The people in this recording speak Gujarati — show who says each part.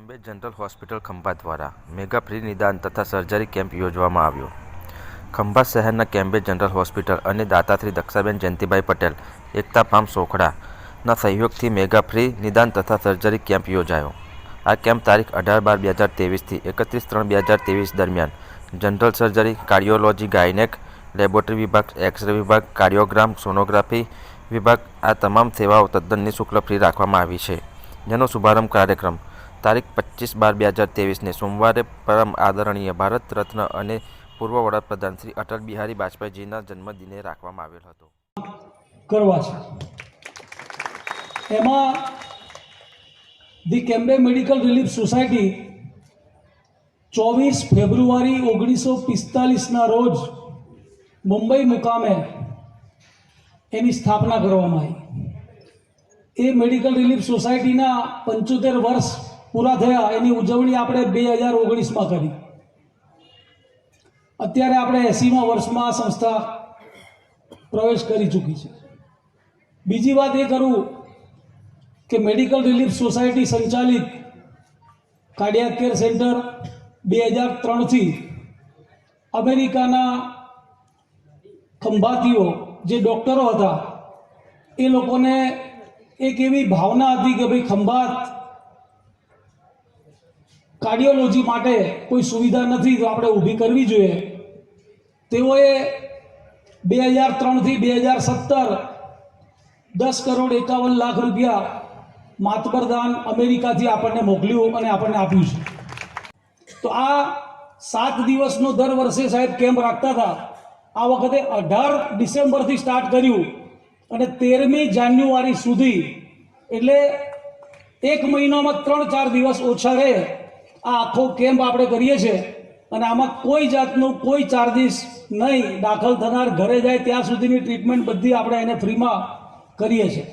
Speaker 1: કેમ્બ્રિજ જનરલ હોસ્પિટલ ખંભાત દ્વારા મેગા ફ્રી નિદાન તથા સર્જરી કેમ્પ યોજવામાં આવ્યો. ખંભાત શહેરના કેમ્બ્રિજ જનરલ હોસ્પિટલ અને દાતાશ્રી દક્ષાબેન જયંતિભાઈ પટેલ એકતા ફાર્મ સોખડાના સહયોગથી મેગા ફ્રી નિદાન તથા સર્જરી કેમ્પ યોજાયો. આ કેમ્પ તારીખ 18/12/2023 થી 31/3/2023 દરમિયાન general surgery, cardiology, gynaec, laboratory વિભાગ, એક્સ-રે વિભાગ, કાર્ડિયોગ્રામ, સોનોગ્રાફી વિભાગ આ તમામ સેવાઓ તદ્દન નિઃશુલ્ક ફ્રી રાખવામાં આવી છે. જેનો શુભારંભ કાર્યક્રમ તારીખ 25/12/2023 સોમવારે પરમ આદરણીય ભારત રત્ન અને પૂર્વ વડાપ્રધાન શ્રી અટલ બિહારી વાજપેયીજીના જન્મદિને રાખવામાં આવેલ હતો.
Speaker 2: કરવા છે એમાં the Cambridge medical relief society 24 ફેબ્રુઆરી 1945ના રોજ મુંબઈ મુકામે એની સ્થાપના કરવામાં આવી. એ મેડિકલ રિલીફ સોસાયટીના 75 વર્ષ પૂરા થયા એની ઉજવણી આપણે 2019માં કરી. અત્યારે આપણે 80મા વર્ષમાં આ સંસ્થા પ્રવેશ કરી ચૂકી છે. બીજી વાત એ કરું કે મેડિકલ રિલીફ સોસાયટી સંચાલિત કાર્ડિયાક કેર સેન્ટર 2003થી અમેરિકાના ખંભાતીઓ જે ડૉક્ટરો હતા એ લોકોને એક એવી ભાવના હતી કે ભાઈ ખંભાત કાર્ડિયોલોજી માટે કોઈ સુવિધા નથી તો આપણે ઊભી કરવી જોઈએ. તેઓએ 2003થી 2017 ₹10,51,00,000 માતબરદાન અમેરિકાથી આપણને મોકલ્યું અને આપણને આપ્યું છે. તો આ 7 દિવસનો દર વર્ષે સાહેબ કેમ્પ રાખતા હતા. આ વખતે 18 ડિસેમ્બરથી સ્ટાર્ટ કર્યું અને 13મી જાન્યુઆરી સુધી, એટલે એક મહિનામાં 3-4 દિવસ ઓછા રહે આ આખો કેમ્પ આપણે કરીએ છીએ. અને આમાં કોઈ જાતનું કોઈ ચાર્જિસ નહીં. દાખલ થનાર ઘરે જાય ત્યાં સુધીની ટ્રીટમેન્ટ બધી આપણે એને ફ્રીમાં કરીએ છીએ.